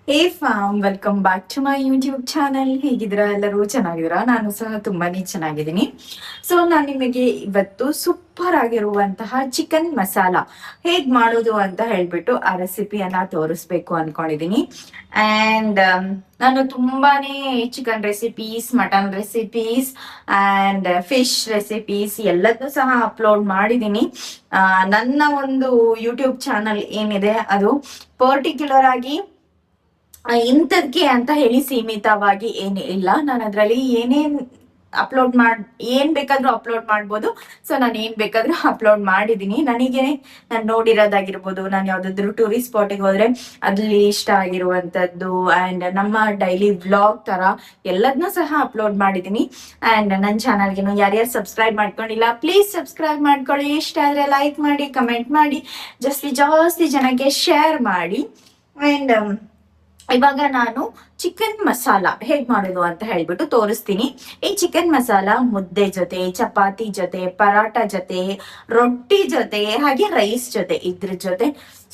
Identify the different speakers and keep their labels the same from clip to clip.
Speaker 1: Hey fam, welcome back to my YouTube channel. ಹೇಗಿದ್ದೀರಾ? ಎಲ್ಲರೂ ಚೆನ್ನಾಗಿದ್ದೀರಾ? ನಾನು ಸಹ ತುಂಬಾನೇ ಚೆನ್ನಾಗಿದ್ದೀನಿ. ಸೊ ನಾನು ನಿಮಗೆ ಇವತ್ತು ಸೂಪರ್ ಆಗಿರುವಂತಹ ಚಿಕನ್ ಮಸಾಲ ಹೇಗ್ ಮಾಡೋದು ಅಂತ ಹೇಳ್ಬಿಟ್ಟು ಆ ರೆಸಿಪಿಯನ್ನ ತೋರಿಸ್ಬೇಕು ಅನ್ಕೊಂಡಿದೀನಿ. ಅಂಡ್ ನಾನು ತುಂಬಾನೇ chicken recipes, mutton recipes and fish recipes ಎಲ್ಲದನ್ನೂ ಸಹ ಅಪ್ಲೋಡ್ ಮಾಡಿದ್ದೀನಿ. ನನ್ನ ಒಂದು ಯೂಟ್ಯೂಬ್ ಚಾನಲ್ ಏನಿದೆ ಅದು ಪರ್ಟಿಕ್ಯುಲರ್ ಆಗಿ ಇಂಥದ್ಕೆ ಅಂತ ಹೇಳಿ ಸೀಮಿತವಾಗಿ ಏನು ಇಲ್ಲ. ನಾನು ಅದ್ರಲ್ಲಿ ಏನ್ ಬೇಕಾದ್ರೂ ಅಪ್ಲೋಡ್ ಮಾಡ್ಬೋದು. ಸೊ ನಾನು ಏನ್ ಬೇಕಾದ್ರೂ ಅಪ್ಲೋಡ್ ಮಾಡಿದೀನಿ. ನನಗೆ ನಾನು ನೋಡಿರೋದಾಗಿರ್ಬೋದು, ನಾನು ಯಾವ್ದಾದ್ರು ಟೂರಿಸ್ಟ್ ಸ್ಪಾಟಿಗೆ ಹೋದ್ರೆ ಅದ್ರಲ್ಲಿ ಇಷ್ಟ ಆಗಿರುವಂತದ್ದು ಅಂಡ್ ನಮ್ಮ ಡೈಲಿ ವ್ಲಾಗ್ ತರ ಎಲ್ಲದನ್ನೂ ಸಹ ಅಪ್ಲೋಡ್ ಮಾಡಿದೀನಿ. ಅಂಡ್ ನನ್ನ ಚಾನಲ್ಗೆ ಯಾರ್ಯಾರು ಸಬ್ಸ್ಕ್ರೈಬ್ ಮಾಡ್ಕೊಂಡಿಲ್ಲ, ಪ್ಲೀಸ್ ಸಬ್ಸ್ಕ್ರೈಬ್ ಮಾಡ್ಕೊಳ್ಳಿ. ಇಷ್ಟ ಆದ್ರೆ ಲೈಕ್ ಮಾಡಿ, ಕಮೆಂಟ್ ಮಾಡಿ, ಜಾಸ್ತಿ ಜನಕ್ಕೆ ಶೇರ್ ಮಾಡಿ. ಅಂಡ್ ಇವಾಗ ನಾನು ಚಿಕನ್ ಮಸಾಲ ಹೇಗ್ ಮಾಡೋದು ಅಂತ ಹೇಳ್ಬಿಟ್ಟು ತೋರಿಸ್ತೀನಿ. ಈ ಚಿಕನ್ ಮಸಾಲ ಮುದ್ದೆ ಜೊತೆ, ಚಪಾತಿ ಜೊತೆ, ಪರಾಟ ಜೊತೆ, ರೊಟ್ಟಿ ಜೊತೆ, ಹಾಗೆ ರೈಸ್ ಜೊತೆ, ಇದ್ರ ಜೊತೆ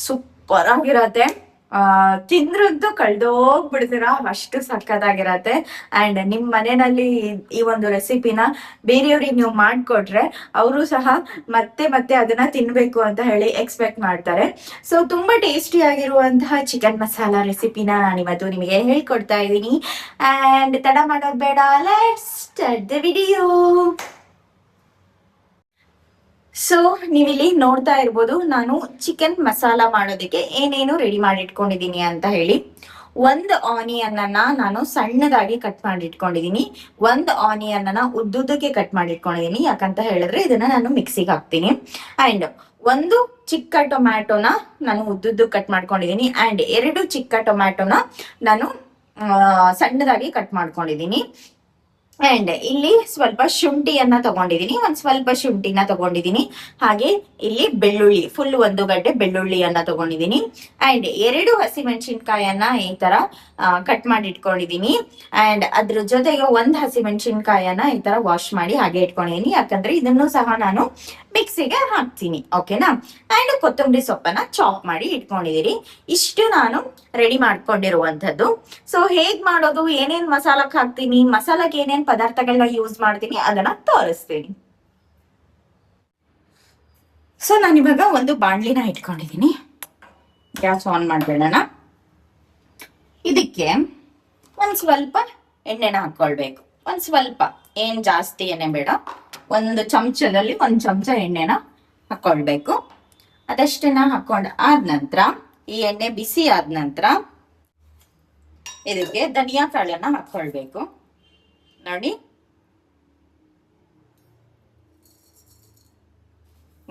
Speaker 1: ಸೂಪರ್ ಆಗಿರತ್ತೆ. ತಿಂದ್ರಂತೂ ಕಳ್ದೋಗ್ಬಿಡ್ತೀರಾ, ಅಷ್ಟು ಸಕ್ಕತ್ತಾಗಿರತ್ತೆ. ಅಂಡ್ ನಿಮ್ ಮನೆಯಲ್ಲಿ ಈ ಒಂದು ರೆಸಿಪಿನ ಬೇರೆಯವ್ರಿಗೆ ನೀವು ಮಾಡ್ಕೊಟ್ರೆ ಅವರು ಸಹ ಮತ್ತೆ ಮತ್ತೆ ಅದನ್ನ ತಿನ್ಬೇಕು ಅಂತ ಹೇಳಿ ಎಕ್ಸ್ಪೆಕ್ಟ್ ಮಾಡ್ತಾರೆ. ಸೊ ತುಂಬಾ ಟೇಸ್ಟಿ ಆಗಿರುವಂತಹ ಚಿಕನ್ ಮಸಾಲ ರೆಸಿಪಿನ ನಾನು ಇವತ್ತು ನಿಮಗೆ ಹೇಳ್ಕೊಡ್ತಾ ಇದ್ದೀನಿ. ಅಂಡ್ ತಡ ಮಾಡೋದು ಬೇಡ, let's start the video. So ನೀವಿಲ್ಲಿ ನೋಡ್ತಾ ಇರ್ಬೋದು, ನಾನು ಚಿಕನ್ ಮಸಾಲ ಮಾಡೋದಕ್ಕೆ ಏನೇನು ರೆಡಿ ಮಾಡಿ ಇಟ್ಕೊಂಡಿದೀನಿ ಅಂತ ಹೇಳಿ. ಒಂದು ಆನಿಯನ್ ಅನ್ನ ನಾನು ಸಣ್ಣದಾಗಿ ಕಟ್ ಮಾಡಿ ಇಟ್ಕೊಂಡಿದೀನಿ. ಒಂದು ಆನಿಯನ್ ಅನ್ನ ಉದ್ದುದ್ದಕ್ಕೆ ಕಟ್ ಮಾಡಿ ಇಟ್ಕೊಂಡಿದೀನಿ. ಯಾಕಂತ ಹೇಳಿದ್ರೆ ಇದನ್ನ ನಾನು ಮಿಕ್ಸಿಗೆ ಹಾಕ್ತೀನಿ. ಅಂಡ್ ಒಂದು ಚಿಕ್ಕ ಟೊಮ್ಯಾಟೊನ ನಾನು ಉದ್ದುದ್ದು ಕಟ್ ಮಾಡ್ಕೊಂಡಿದೀನಿ. ಅಂಡ್ 2 ಚಿಕ್ಕ ಟೊಮ್ಯಾಟೊನ ನಾನು ಸಣ್ಣದಾಗಿ ಕಟ್ ಮಾಡ್ಕೊಂಡಿದೀನಿ. ಅಂಡ್ ಇಲ್ಲಿ ಸ್ವಲ್ಪ ಶುಂಠಿಯನ್ನ ತಗೊಂಡಿದೀನಿ, ಸ್ವಲ್ಪ ಶುಂಠಿನ ತಗೊಂಡಿದೀನಿ. ಹಾಗೆ ಇಲ್ಲಿ ಬೆಳ್ಳುಳ್ಳಿ, ಫುಲ್ 1 ಗಡ್ಡೆ ಬೆಳ್ಳುಳ್ಳಿಯನ್ನ ತಗೊಂಡಿದೀನಿ. ಅಂಡ್ 2 ಹಸಿಮೆಣಸಿನ್ಕಾಯನ್ನ ಈ ತರ ಕಟ್ ಮಾಡಿ ಇಟ್ಕೊಂಡಿದೀನಿ. ಅಂಡ್ ಅದ್ರ ಜೊತೆಗೆ 1 ಹಸಿಮೆಣಸಿನ್ಕಾಯನ್ನ ಈ ತರ ವಾಶ್ ಮಾಡಿ ಹಾಗೆ ಇಟ್ಕೊಂಡಿದೀನಿ. ಯಾಕಂದ್ರೆ ಇದನ್ನು ಸಹ ನಾನು ಮಿಕ್ಸಿಗೆ ಹಾಕ್ತೀನಿ, ಓಕೆನಾ. ಅಂಡ್ ಕೊತ್ತಂಬರಿ ಸೊಪ್ಪನ್ನ ಚಾಪ್ ಮಾಡಿ ಇಟ್ಕೊಂಡಿದೀನಿ. ಇಷ್ಟು ನಾನು ರೆಡಿ ಮಾಡ್ಕೊಂಡಿರುವಂತದ್ದು. ಸೊ ಹೇಗ್ ಮಾಡೋದು, ಏನೇನ್ ಮಸಾಲಕ್ ಹಾಕ್ತೀನಿ, ಮಸಾಲಕ್ಕೆ ಏನೇನ್ ಪದಾರ್ಥಗಳನ್ನ ಯೂಸ್ ಮಾಡ್ತೀನಿ ಅದನ್ನ ತೋರಿಸ್ತೀನಿ. ಸೊ ನಾನಿವಾಗ ಒಂದು ಬಾಣ್ಲಿನ ಇಟ್ಕೊಂಡಿದೀನಿ. Gas on ಮಾಡ್ಬೇಡಣ. ಇದಕ್ಕೆ ಸ್ವಲ್ಪ ಎಣ್ಣೆನ ಹಾಕೊಳ್ಬೇಕು. ಸ್ವಲ್ಪ, ಏನ್ ಜಾಸ್ತಿ ಎಣ್ಣೆ ಬೇಡ. ಒಂದು ಚಮಚದಲ್ಲಿ 1 ಚಮಚ ಎಣ್ಣೆನ ಹಾಕೊಳ್ಬೇಕು. ಅದಷ್ಟನ್ನ ಹಾಕೊಂಡ್ ಆದ ನಂತರ, ಈ ಎಣ್ಣೆ ಬಿಸಿ ಆದ ನಂತರ ಇದಕ್ಕೆ ಧನಿಯಾ ಕಾಳನ್ನ ಹಾಕೊಳ್ಬೇಕು. ನೋಡಿ,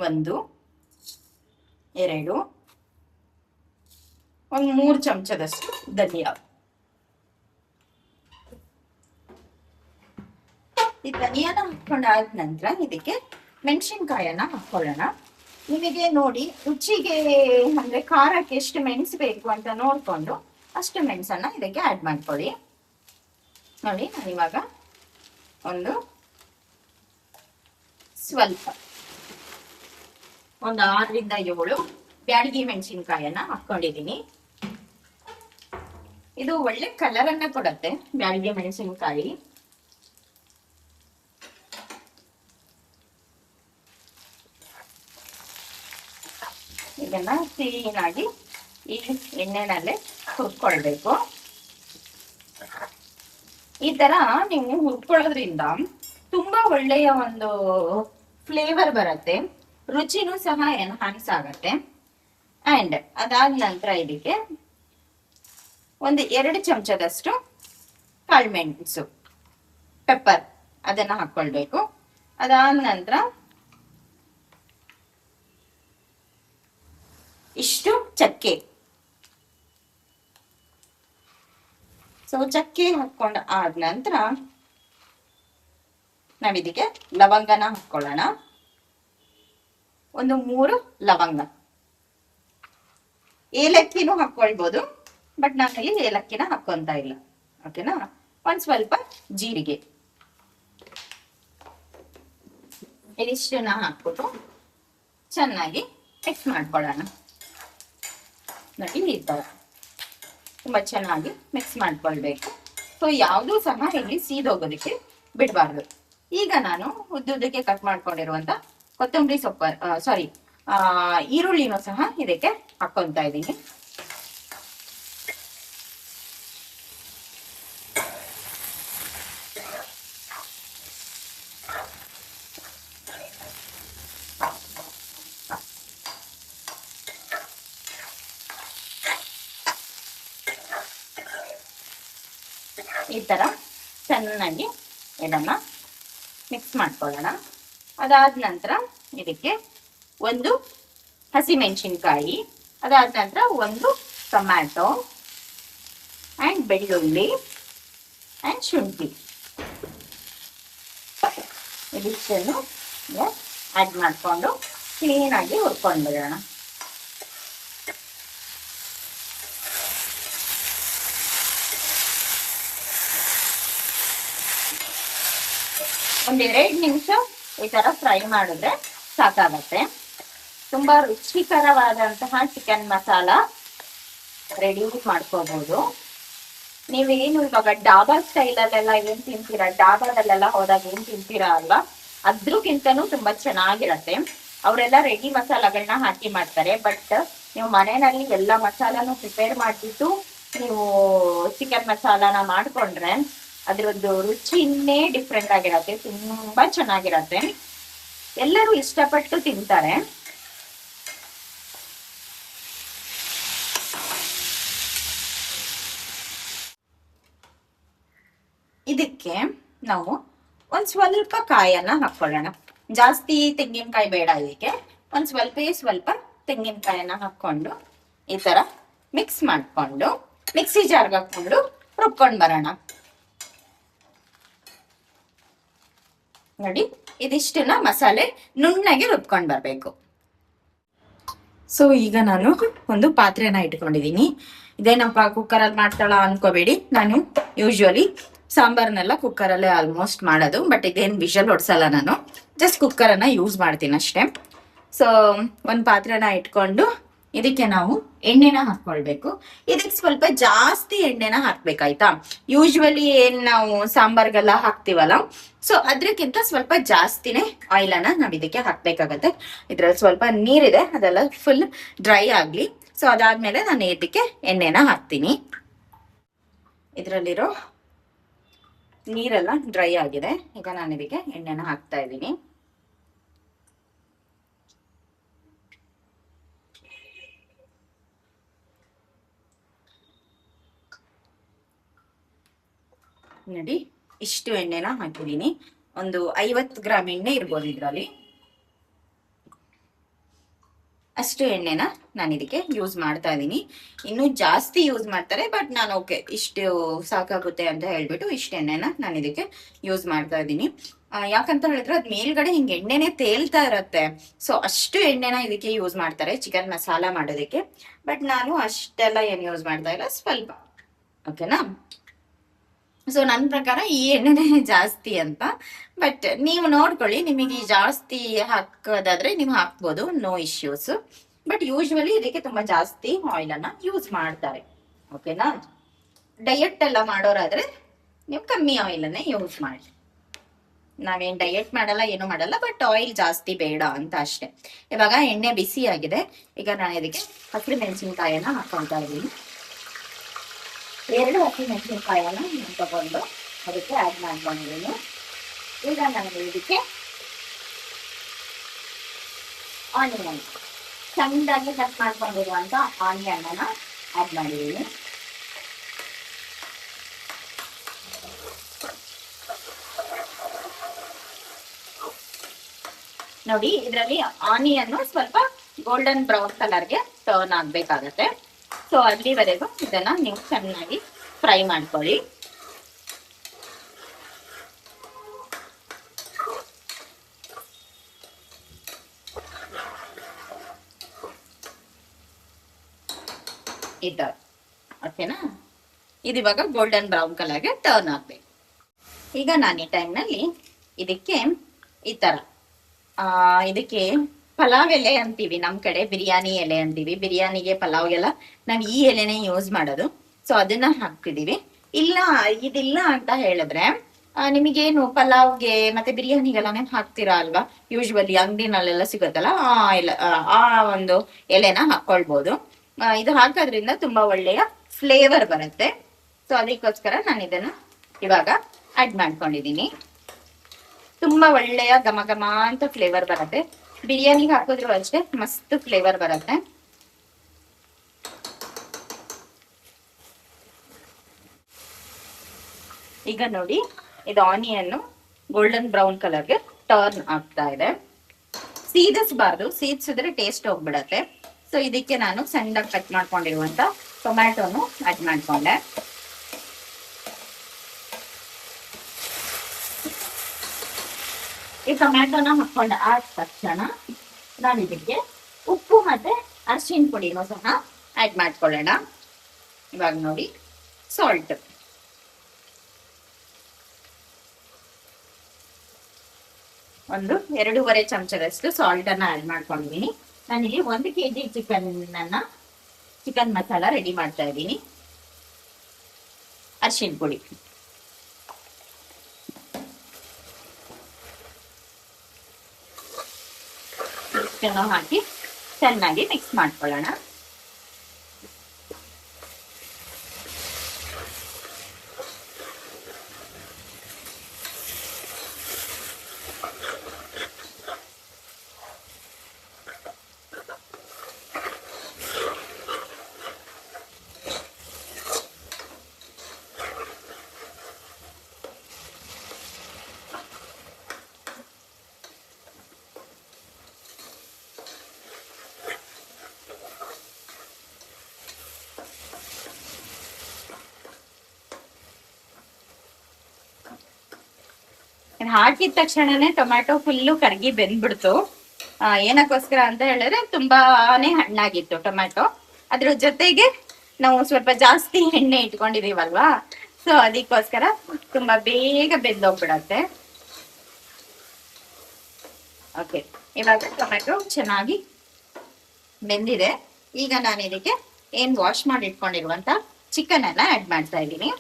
Speaker 1: 1, 2, 3 ಚಮಚದಷ್ಟು ಧನಿಯಾ. ಈ ಧನಿಯಾನ ಹಾಕೊಂಡಾದ ನಂತರ ಇದಕ್ಕೆ ಮೆಣಸಿನ್ಕಾಯನ್ನ ಹಾಕೊಳ್ಳೋಣ. ನಿಮಗೆ ನೋಡಿ ರುಚಿಗೆ ಅಂದ್ರೆ ಖಾರಕ್ಕೆ ಎಷ್ಟು ಮೆಣಸು ಬೇಕು ಅಂತ ನೋಡ್ಕೊಂಡು ಅಷ್ಟು ಮೆಣಸನ್ನ ಇದಕ್ಕೆ ಆಡ್ ಮಾಡ್ಕೊಳ್ಳಿ. ನೋಡಿ, ನಾನಿವಾಗ ಸ್ವಲ್ಪ 6 ರಿಂದ 7 ಬ್ಯಾಡಗಿ ಮೆಣಸಿನ್ಕಾಯನ್ನ ಹಾಕೊಂಡಿದೀನಿ. ಇದು ಒಳ್ಳೆ ಕಲರ್ ಅನ್ನ ಕೊಡತ್ತೆ ಬ್ಯಾಡಗಿ ಮೆಣಸಿನ್ಕಾಯಿ. ಇದನ್ನ ಕ್ಲೀನಾಗಿ ಈ ಎಣ್ಣೆನಲ್ಲೇ ಹುರ್ಕೊಳ್ಬೇಕು. ಈ ತರ ನೀವು ಹುರ್ಕೊಳ್ಳೋದ್ರಿಂದ ತುಂಬಾ ಒಳ್ಳೆಯ ಒಂದು ಫ್ಲೇವರ್ ಬರುತ್ತೆ, ರುಚಿನೂ ಸಹ ಎನ್ಹಾನ್ಸ್ ಆಗತ್ತೆ. ಅಂಡ್ ಅದಾದ ನಂತರ ಇದಕ್ಕೆ 2 ಚಮಚದಷ್ಟು ಕಾಳುಮೆಣಸು, ಪೆಪ್ಪರ್ ಅದನ್ನ ಹಾಕೊಳ್ಬೇಕು. ಅದಾದ ನಂತರ ಇಷ್ಟು ಚಕ್ಕೆ. ಸೊ ಚಕ್ಕೆ ಹಾಕೊಂಡ ಆದ ನಂತರ ನಾವಿದಕ್ಕೆ ಲವಂಗನ ಹಾಕೊಳ್ಳೋಣ. 3 ಲವಂಗ. ಏಲಕ್ಕಿನೂ ಹಾಕೊಳ್ಬೋದು, ಬಟ್ ನಾನಲ್ಲಿ ಏಲಕ್ಕಿನ ಹಾಕೊಂತ ಇಲ್ಲ, ಓಕೆನಾ. ಸ್ವಲ್ಪ ಜೀರಿಗೆ. ಇದಿಷ್ಟನ್ನ ಹಾಕ್ಬಿಟ್ಟು ಚೆನ್ನಾಗಿ ಮಿಕ್ಸ್ ಮಾಡ್ಕೊಳ್ಳೋಣ. ನೋಡಿ, ಈ ತರ ತುಂಬಾ ಚೆನ್ನಾಗಿ ಮಿಕ್ಸ್ ಮಾಡ್ಕೊಳ್ಬೇಕು. ಸೊ ಯಾವುದೂ ಸಹ ಇಲ್ಲಿ ಸೀದೋಗೋದಕ್ಕೆ ಬಿಡಬಾರ್ದು. ಈಗ ನಾನು ಉದ್ದುದ್ದಕ್ಕೆ ಕಟ್ ಮಾಡ್ಕೊಂಡಿರುವಂತ ಕೊತ್ತಂಬರಿ ಸೊಪ್ಪು ಈರುಳ್ಳಿನೂ ಸಹ ಇದಕ್ಕೆ ಹಾಕೊಂತ ಇದ್ದೀನಿ. ಈ ತರ ಚೆನ್ನಾಗಿ ಇದನ್ನ ಮಿಕ್ಸ್ ಮಾಡ್ಕೊಳ್ಳೋಣ. ಅದಾದ ನಂತರ ಇದಕ್ಕೆ ಒಂದು ಹಸಿಮೆಣಸಿನಕಾಯಿ, ಅದಾದ ನಂತರ ಒಂದು ಟೊಮ್ಯಾಟೊ ಅಂಡ್ ಬೆಳ್ಳುಳ್ಳಿ ಅಂಡ್ ಶುಂಠಿ ಇದಿಷ್ಟನ್ನು ಆಡ್ ಮಾಡಿಕೊಂಡು ಕ್ಲೀನಾಗಿ ಹುರ್ಕೊಂಡು ಬಿಡೋಣ. ಒಂದ್ 2 ನಿಮಿಷ ಈ ತರ ಫ್ರೈ ಮಾಡಿದ್ರೆ ಸಾಕಾಗತ್ತೆ. ತುಂಬಾ ರುಚಿಕರವಾದಂತಹ ಚಿಕನ್ ಮಸಾಲ ರೆಡಿ ಮಾಡ್ಕೋಬಹುದು. ನೀವೇನು ಇವಾಗ ಡಾಬಾ ಸ್ಟೈಲ್ ಅಲ್ಲೆಲ್ಲ ಏನ್ ತಿಂತೀರಾ, ಡಾಬಾದಲ್ಲೆಲ್ಲ ಹೋದಾಗ ಏನ್ ತಿಂತೀರಾ ಅಲ್ವಾ, ಅದ್ರಕ್ಕಿಂತನೂ ತುಂಬಾ ಚೆನ್ನಾಗಿರತ್ತೆ. ಅವರೆಲ್ಲ ರೆಡಿ ಮಸಾಲಗಳನ್ನ ಹಾಕಿ ಮಾಡ್ತಾರೆ. ಬಟ್ ನೀವು ಮನೆಯಲ್ಲಿ ಎಲ್ಲ ಮಸಾಲಾನು ಪ್ರಿಪೇರ್ ಮಾಡ್ಬಿಟ್ಟು ನೀವು ಚಿಕನ್ ಮಸಾಲಾನ ಮಾಡ್ಕೊಂಡ್ರೆ ಅದ್ರದ್ದು ರುಚಿನೇ ಡಿಫ್ರೆಂಟ್ ಆಗಿರತ್ತೆ, ತುಂಬಾ ಚೆನ್ನಾಗಿರತ್ತೆ. ಎಲ್ಲರೂ ಇಷ್ಟಪಟ್ಟು ತಿಂತಾರೆ. ಇದಕ್ಕೆ ನಾವು ಒಂದ್ ಸ್ವಲ್ಪ ಕಾಯನ್ನ ಹಾಕೊಳ್ಳೋಣ. ಜಾಸ್ತಿ ತೆಂಗಿನಕಾಯಿ ಬೇಡ ಇದಕ್ಕೆ. ಒಂದ್ ಸ್ವಲ್ಪ ತೆಂಗಿನಕಾಯನ್ನ ಹಾಕೊಂಡು ಈ ತರ ಮಿಕ್ಸ್ ಮಾಡ್ಕೊಂಡು ಮಿಕ್ಸಿ ಜಾರ್ಗೆ ಹಾಕೊಂಡು ರುಬ್ಕೊಂಡ್ ಬರೋಣ. ನೋಡಿ, ಇದಿಷ್ಟನ್ನ ಮಸಾಲೆ ನುಣ್ಣಗೆ ರುಬ್ಕೊಂಡ್ ಬರ್ಬೇಕು. ಸೊ ಈಗ ನಾನು ಒಂದು ಪಾತ್ರೆನ ಇಟ್ಕೊಂಡಿದೀನಿ. ಇದೇನಪ್ಪ ಕುಕ್ಕರಲ್ಲಿ ಮಾಡ್ತಾಳ ಅನ್ಕೋಬೇಡಿ. ನಾನು ಯೂಶುವಲಿ ಸಾಂಬಾರ್ನೆಲ್ಲ ಕುಕ್ಕರಲ್ಲೇ ಆಲ್ಮೋಸ್ಟ್ ಮಾಡೋದು. ಬಟ್ ಇದೇನು ವಿಷಲ್ ಹೊಡ್ಸಲ್ಲ, ನಾನು ಜಸ್ಟ್ ಕುಕ್ಕರನ್ನ ಯೂಸ್ ಮಾಡ್ತೀನಿ ಅಷ್ಟೇ. ಸೊ ಒಂದು ಪಾತ್ರೆನ ಇಟ್ಕೊಂಡು ಇದಕ್ಕೆ ನಾವು ಎಣ್ಣೆನ ಹಾಕೊಳ್ಬೇಕು. ಇದಕ್ಕೆ ಸ್ವಲ್ಪ ಜಾಸ್ತಿ ಎಣ್ಣೆನ ಹಾಕ್ಬೇಕಾಯ್ತಾ. ಯೂಶುವಲಿ ಏನ್ ನಾವು ಸಾಂಬಾರ್ಗೆಲ್ಲ ಹಾಕ್ತಿವಲ್ಲ, ಸೊ ಅದ್ರಕ್ಕಿಂತ ಸ್ವಲ್ಪ ಜಾಸ್ತಿನೇ ಆಯಿಲ್ ಅನ್ನ ನಾವ್ ಇದಕ್ಕೆ ಹಾಕ್ಬೇಕಾಗತ್ತೆ. ಇದ್ರಲ್ಲಿ ಸ್ವಲ್ಪ ನೀರಿದೆ, ಅದೆಲ್ಲ ಫುಲ್ ಡ್ರೈ ಆಗ್ಲಿ. ಸೊ ಅದಾದ್ಮೇಲೆ ನಾನು ಇದಕ್ಕೆ ಎಣ್ಣೆನ ಹಾಕ್ತೀನಿ. ಇದ್ರಲ್ಲಿರೋ ನೀರೆಲ್ಲ ಡ್ರೈ ಆಗಿದೆ. ಈಗ ನಾನು ಇದಕ್ಕೆ ಎಣ್ಣೆನ ಹಾಕ್ತಾ ಇದ್ದೀನಿ. ನೋಡಿ, ಇಷ್ಟು ಎಣ್ಣೆನ ಹಾಕಿದೀನಿ. ಒಂದು 50 ಗ್ರಾಮ್ ಎಣ್ಣೆ ಇರ್ಬೋದು ಇದ್ರಲ್ಲಿ. ಅಷ್ಟು ಎಣ್ಣೆನ ನಾನು ಇದಕ್ಕೆ ಯೂಸ್ ಮಾಡ್ತಾ ಇದ್ದೀನಿ. ಇನ್ನು ಜಾಸ್ತಿ ಯೂಸ್ ಮಾಡ್ತಾರೆ, ಬಟ್ ನಾನು ಓಕೆ ಇಷ್ಟು ಸಾಕಾಗುತ್ತೆ ಅಂತ ಹೇಳ್ಬಿಟ್ಟು ಇಷ್ಟು ಎಣ್ಣೆನ ನಾನು ಇದಕ್ಕೆ ಯೂಸ್ ಮಾಡ್ತಾ ಇದ್ದೀನಿ. ಯಾಕಂತ ಹೇಳಿದ್ರೆ ಅದ್ ಮೇಲ್ಗಡೆ ಹಿಂಗೆ ಎಣ್ಣೆನೆ ತೇಲ್ತಾ ಇರತ್ತೆ. ಸೊ ಅಷ್ಟು ಎಣ್ಣೆನ ಇದಕ್ಕೆ ಯೂಸ್ ಮಾಡ್ತಾರೆ ಚಿಕನ್ ಮಸಾಲ ಮಾಡೋದಕ್ಕೆ. ಬಟ್ ನಾನು ಅಷ್ಟೆಲ್ಲ ಏನು ಯೂಸ್ ಮಾಡ್ತಾ ಇಲ್ಲ, ಸ್ವಲ್ಪ. ಓಕೆನಾ? ಸೊ ನನ್ನ ಪ್ರಕಾರ ಈ ಎಣ್ಣೆನೆ ಜಾಸ್ತಿ ಅಂತ. ಬಟ್ ನೀವು ನೋಡ್ಕೊಳ್ಳಿ, ನಿಮಗೆ ಜಾಸ್ತಿ ಹಾಕೋದಾದ್ರೆ ನೀವು ಹಾಕ್ಬೋದು, ನೋ ಇಶ್ಯೂಸ್. ಬಟ್ ಯೂಶುವಲಿ ಇದಕ್ಕೆ ತುಂಬಾ ಜಾಸ್ತಿ ಆಯಿಲ್ ಅನ್ನ ಯೂಸ್ ಮಾಡ್ತಾರೆ. ಓಕೆನಾ? ಡಯಟ್ ಎಲ್ಲ ಮಾಡೋರಾದ್ರೆ ನೀವು ಕಮ್ಮಿ ಆಯಿಲ್ ಅನ್ನೇ ಯೂಸ್ ಮಾಡಿ. ನಾವೇನ್ ಡಯಟ್ ಮಾಡಲ್ಲ, ಏನು ಮಾಡಲ್ಲ, ಬಟ್ ಆಯಿಲ್ ಜಾಸ್ತಿ ಬೇಡ ಅಂತ ಅಷ್ಟೇ. ಇವಾಗ ಎಣ್ಣೆ ಬಿಸಿ ಆಗಿದೆ. ಈಗ ನಾನು ಇದಕ್ಕೆ ಹಸಿಮೆಣಸಿನಕಾಯಿನ ಹಾಕೊಳ್ತಾ ಇದ್ದೀನಿ. 2 ಹಸಿಮೆಣಸಿನಕಾಯಿನ ನಾನು ತಗೊಂಡು ಅದಕ್ಕೆ ಆಡ್ ಮಾಡ್ಕೊಂಡಿದ್ದೀನಿ. ಈಗ ನಾನು ಇದಕ್ಕೆ ಆನಿಯನ್, ಸಣ್ಣದಾಗಿ ಕಟ್ ಮಾಡ್ಕೊಂಡಿರುವಂತ ಆನಿಯನ್ ಅನ್ನ ಆಡ್ ಮಾಡಿದ್ದೀನಿ. ನೋಡಿ, ಇದರಲ್ಲಿ ಆನಿಯನ್ ಸ್ವಲ್ಪ ಗೋಲ್ಡನ್ ಬ್ರೌನ್ ಕಲರ್ಗೆ ಟರ್ನ್ ಆಗ್ಬೇಕಾಗತ್ತೆ. ಸೊ ಅಲ್ಲಿವರೆಗೂ ಇದನ್ನ ನೀವು ಚೆನ್ನಾಗಿ ಫ್ರೈ ಮಾಡ್ಕೊಳ್ಳಿ. ಇದ ಓಕೆನಾ? ಇದಿವಾಗ ಗೋಲ್ಡನ್ ಬ್ರೌನ್ ಕಲರ್ಗೆ ಟರ್ನ್ ಆಗ್ಬೇಕು. ಈಗ ನಾನು ಈ ಟೈಮ್ನಲ್ಲಿ ಇದಕ್ಕೆ ಈ ತರ ಇದಕ್ಕೆ ಪಲಾವ್ ಎಲೆ ಅಂತೀವಿ ನಮ್ ಕಡೆ, ಬಿರಿಯಾನಿ ಎಲೆ ಅಂತೀವಿ. ಬಿರಿಯಾನಿಗೆ ಪಲಾವ್ಗೆಲ್ಲ ನಾವ್ ಈ ಎಲೆನೇ ಯೂಸ್ ಮಾಡೋದು. ಸೊ ಅದನ್ನ ಹಾಕ್ತಿದೀವಿ. ಇಲ್ಲ ಇದಿಲ್ಲ ಅಂತ ಹೇಳಿದ್ರೆ ನಿಮಗೇನು ಪಲಾವ್ಗೆ ಮತ್ತೆ ಬಿರಿಯಾನಿಗೆಲ್ಲಾನೇ ಹಾಕ್ತೀರಾ ಅಲ್ವಾ, ಯೂಶ್ವಲಿ ಅಂಗಡಿನಲ್ಲೆಲ್ಲ ಸಿಗುತ್ತಲ್ಲ, ಆ ಒಂದು ಎಲೆನ ಹಾಕೊಳ್ಬಹುದು. ಇದು ಹಾಕೋದ್ರಿಂದ ತುಂಬಾ ಒಳ್ಳೆಯ ಫ್ಲೇವರ್ ಬರುತ್ತೆ. ಸೊ ಅದಕ್ಕೋಸ್ಕರ ನಾನು ಇದನ್ನ ಇವಾಗ ಆಡ್ ಮಾಡ್ಕೊಂಡಿದೀನಿ. ತುಂಬಾ ಒಳ್ಳೆಯ ಘಮ ಘಮ ಅಂತ ಫ್ಲೇವರ್ ಬರುತ್ತೆ. ಬಿರಿಯಾನಿಗೆ ಹಾಕಿದ್ರು ಅಷ್ಟೇ ಮಸ್ತ್ ಫ್ಲೇವರ್ ಬರುತ್ತೆ. ಈಗ ನೋಡಿ, ಇದು ಆನಿಯನ್ ಗೋಲ್ಡನ್ ಬ್ರೌನ್ ಕಲರ್ಗೆ ಟರ್ನ್ ಆಗ್ತಾ ಇದೆ. ಸೀದಿಸಬಾರ್ದು, ಸೀದಿಸಿದ್ರೆ ಟೇಸ್ಟ್ ಹೋಗ್ಬಿಡತ್ತೆ. ಸೊ ಇದಕ್ಕೆ ನಾನು ಸಣ್ಣದಾಗಿ ಕಟ್ ಮಾಡ್ಕೊಂಡಿರುವಂತ ಟೊಮ್ಯಾಟೋನು ಆಡ್ ಮಾಡ್ಕೊಂಡೆ. ಈ ಟೊಮ್ಯಾಟೋನ ಹಾಕೊಂಡ ಆದ ತಕ್ಷಣ ನಾನು ಇದಕ್ಕೆ ಉಪ್ಪು ಮತ್ತೆ ಅರಿಶಿನ ಪುಡಿನೂ ಸಹ ಆಡ್ ಮಾಡ್ಕೊಳ್ಳೋಣ. ಇವಾಗ ನೋಡಿ, ಸಾಲ್ಟ್ ಒಂದು 2.5 ಚಮಚದಷ್ಟು ಸಾಲ್ಟ್ ಅನ್ನ ಆಡ್ ಮಾಡ್ಕೊಂಡಿದ್ದೀನಿ. ನಾನಿಲ್ಲಿ 1 kg ಚಿಕನ್ ಮಸಾಲ ರೆಡಿ ಮಾಡ್ತಾ ಇದ್ದೀನಿ. ಅರಿಶಿನ ಪುಡಿ ಹಾಕಿ ಚೆನ್ನಾಗಿ ಮಿಕ್ಸ್ ಮಾಡ್ಕೊಳ್ಳೋಣ. ಹಾಕಿದ ತಕ್ಷಣನೇ ಟೊಮ್ಯಾಟೊ ಫುಲ್ಲು ಕರಗಿ ಬೆಂದ್ಬಿಡ್ತು. ಏನಕ್ಕೋಸ್ಕರ ಅಂತ ಹೇಳಿದ್ರೆ ತುಂಬಾನೇ ಹಣ್ಣಾಗಿತ್ತು ಟೊಮ್ಯಾಟೊ. ಅದ್ರ ಜೊತೆಗೆ ನಾವು ಸ್ವಲ್ಪ ಜಾಸ್ತಿ ಎಣ್ಣೆ ಇಟ್ಕೊಂಡಿದೀವಲ್ವಾ, ಸೊ ಅದಕ್ಕೋಸ್ಕರ ತುಂಬಾ ಬೇಗ ಬೆಂದೋಗ್ಬಿಡತ್ತೆ. ಓಕೆ, ಇವಾಗ ಟೊಮ್ಯಾಟೊ ಚೆನ್ನಾಗಿ ಬೆಂದಿದೆ. ಈಗ ನಾನು ಇದಕ್ಕೆ ಏನ್ ವಾಶ್ ಮಾಡಿ ಇಟ್ಕೊಂಡಿರುವಂತ ಚಿಕನ್ ಎಲ್ಲ ಆಡ್ ಮಾಡ್ತಾ ಇದ್ದೀನಿ.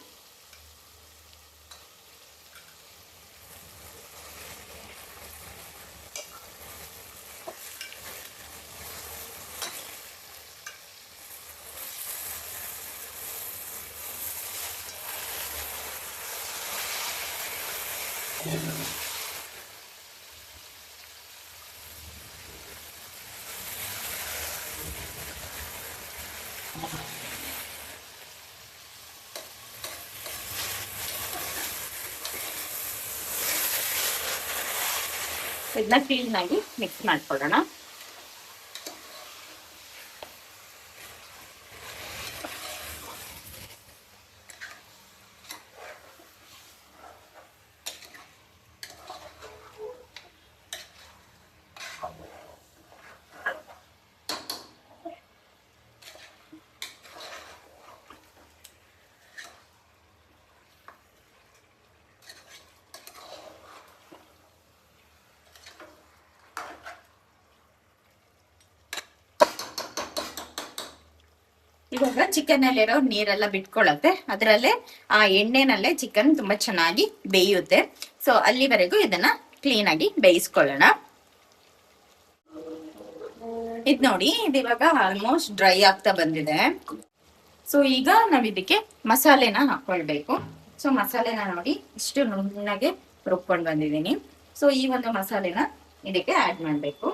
Speaker 1: ಇದನ್ನ ಕ್ಲೀನ್ ಆಗಿ ಮಿಕ್ಸ್ ಮಾಡ್ಕೊಳ್ಳೋಣ. ಇವಾಗ ಚಿಕನ್ ಅಲ್ಲಿರೋ ನೀರೆಲ್ಲ ಬಿಟ್ಕೊಳತ್ತೆ, ಅದರಲ್ಲೇ ಆ ಎಣ್ಣೆನಲ್ಲೇ ಚಿಕನ್ ತುಂಬಾ ಚೆನ್ನಾಗಿ ಬೇಯುತ್ತೆ. ಸೊ ಅಲ್ಲಿವರೆಗೂ ಇದನ್ನ ಕ್ಲೀನ್ ಆಗಿ ಬೇಯಿಸ್ಕೊಳ್ಳೋಣ. ಇದ್ ನೋಡಿ, ಇದು ಇವಾಗ ಆಲ್ಮೋಸ್ಟ್ ಡ್ರೈ ಆಗ್ತಾ ಬಂದಿದೆ. ಸೊ ಈಗ ನಾವ್ ಇದಕ್ಕೆ ಮಸಾಲೆನ ಹಾಕೊಳ್ಬೇಕು. ಸೊ ಮಸಾಲೆನ ನೋಡಿ ಇಷ್ಟು ನುಣ್ಣಗೆ ರುಬ್ಕೊಂಡು ಬಂದಿದ್ದೀನಿ. ಸೊ ಈ ಒಂದು ಮಸಾಲೆನ ಇದಕ್ಕೆ ಆಡ್ ಮಾಡ್ಬೇಕು.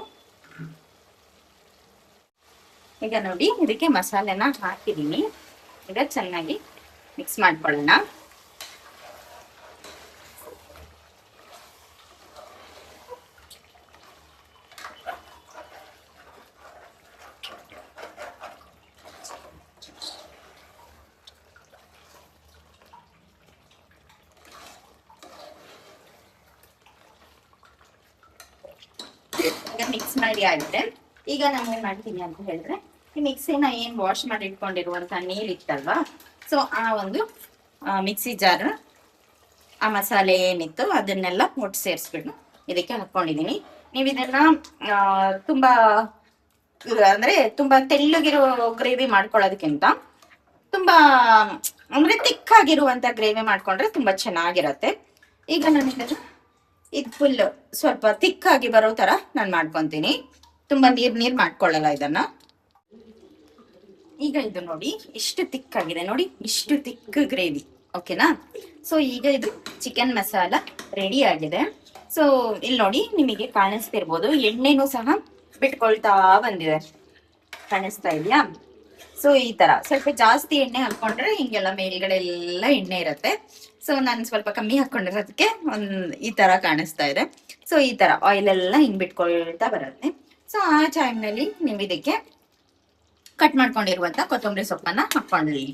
Speaker 1: ಈಗ ನೋಡಿ, ಇದಕ್ಕೆ ಮಸಾಲೆನ ಹಾಕಿದೀನಿ. ಈಗ ಚೆನ್ನಾಗಿ ಮಿಕ್ಸ್ ಮಾಡ್ಕೊಳ್ಳೋಣ. ಈಗ ಮಿಕ್ಸ್ ಮಾಡಿ ಆಗಿದೆ. ಈಗ ನಾನು ಏನ್ ಮಾಡ್ತೀನಿ ಅಂತ ಹೇಳಿದ್ರೆ, ಈ ಮಿಕ್ಸಿನ ಏನ್ ವಾಶ್ ಮಾಡಿ ಇಟ್ಕೊಂಡಿರುವಂತ ನೀರ್ ಇತ್ತಲ್ವಾ, ಸೊ ಆ ಒಂದು ಮಿಕ್ಸಿ ಜಾರ್ ಆ ಮಸಾಲೆ ಏನಿತ್ತು ಅದನ್ನೆಲ್ಲ ಒಟ್ಟು ಸೇರಿಸ್ಬಿಟ್ಟು ಇದಕ್ಕೆ ಹಾಕೊಂಡಿದೀನಿ. ನೀವು ಇದನ್ನ ತುಂಬಾ ಅಂದ್ರೆ ತುಂಬಾ ತೆಳ್ಳಗಿರೋ ಗ್ರೇವಿ ಮಾಡ್ಕೊಳ್ಳೋದಕ್ಕಿಂತ ತುಂಬಾ ಅಂದ್ರೆ ತಿಕ್ಕಾಗಿರುವಂತ ಗ್ರೇವಿ ಮಾಡ್ಕೊಂಡ್ರೆ ತುಂಬಾ ಚೆನ್ನಾಗಿರತ್ತೆ. ಈಗ ನಾನು ಇದು ಫುಲ್ ಸ್ವಲ್ಪ ತಿಕ್ಕಾಗಿ ಬರೋ ತರ ನಾನು ಮಾಡ್ಕೊಂತೀನಿ. ತುಂಬಾ ನೀರ್ ಮಾಡ್ಕೊಳ್ಳಲ್ಲ ಇದನ್ನ. ಈಗ ಇದು ನೋಡಿ ಇಷ್ಟು ತಿಕ್ಕಾಗಿದೆ, ನೋಡಿ ಇಷ್ಟು ತಿಕ್ ಗ್ರೇವಿ, ಓಕೆನಾ. ಸೊ ಈಗ ಇದು ಚಿಕನ್ ಮಸಾಲ ರೆಡಿ ಆಗಿದೆ. ಸೊ ಇಲ್ಲಿ ನೋಡಿ ನಿಮಗೆ ಕಾಣಿಸ್ತಿರ್ಬೋದು, ಎಣ್ಣೆನೂ ಸಹ ಬಿಟ್ಕೊಳ್ತಾ ಬಂದಿದೆ, ಕಾಣಿಸ್ತಾ ಇದೆಯಾ. ಸೊ ಈ ತರ ಸ್ವಲ್ಪ ಜಾಸ್ತಿ ಎಣ್ಣೆ ಹಾಕೊಂಡ್ರೆ ಹಿಂಗೆಲ್ಲ ಮೇಲ್ಗಡೆ ಎಲ್ಲ ಎಣ್ಣೆ ಇರುತ್ತೆ. ಸೊ ನಾನು ಸ್ವಲ್ಪ ಕಮ್ಮಿ ಹಾಕೊಂಡಿರೋದಕ್ಕೆ ಈ ತರ ಕಾಣಿಸ್ತಾ ಇದೆ. ಸೊ ಈ ತರ ಆಯಿಲ್ ಎಲ್ಲ ಹಿಂಗ್ ಬಿಟ್ಕೊಳ್ತಾ ಬರುತ್ತೆ. ಸೊ ಆ ಟೈಮ್ನಲ್ಲಿ ನೀವು ಇದಕ್ಕೆ ಕಟ್ ಮಾಡ್ಕೊಂಡಿರುವಂತ ಕೊತ್ತಂಬರಿ ಸೊಪ್ಪನ್ನ ಹಾಕೊಂಡ್ಲಿ.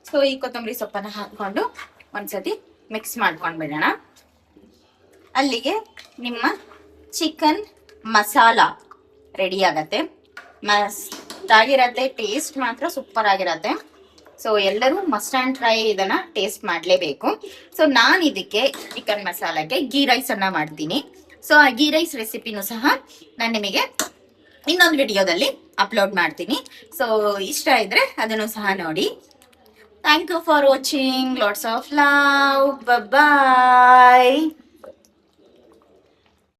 Speaker 1: ಸೊ ಈ ಕೊತ್ತಂಬರಿ ಸೊಪ್ಪನ್ನ ಹಾಕೊಂಡು ಒಂದ್ಸತಿ ಮಿಕ್ಸ್ ಮಾಡ್ಕೊಂಡ್ಬಿಡೋಣ. ಅಲ್ಲಿಗೆ ನಿಮ್ಮ ಚಿಕನ್ ಮಸಾಲ ರೆಡಿ ಆಗತ್ತೆ. ಮಸ್ತ್ ಆಗಿರತ್ತೆ, ಟೇಸ್ಟ್ ಮಾತ್ರ ಸೂಪರ್ ಆಗಿರತ್ತೆ. ಸೊ ಎಲ್ಲರೂ ಮಸ್ಟ್ ಆ್ಯಂಡ್ ಟ್ರೈ ಇದನ್ನ ಟೇಸ್ಟ್ ಮಾಡಲೇಬೇಕು. ಸೊ ನಾನು ಇದಕ್ಕೆ ಚಿಕನ್ ಮಸಾಲಾಗೆ ಗೀ ರೈಸ್ ಅನ್ನ ಮಾಡ್ತೀನಿ. ಸೊ ಆ ಗೀ ರೈಸ್ ರೆಸಿಪಿನೂ ಸಹ ನಾನು ನಿಮಗೆ ಇನ್ನೊಂದು ವಿಡಿಯೋದಲ್ಲಿ ಅಪ್ಲೋಡ್ ಮಾಡ್ತೀನಿ. ಸೊ ಇಷ್ಟ ಇದ್ರೆ ಅದನ್ನು ಸಹ ನೋಡಿ. Thank you for watching. Lots of love. Bye.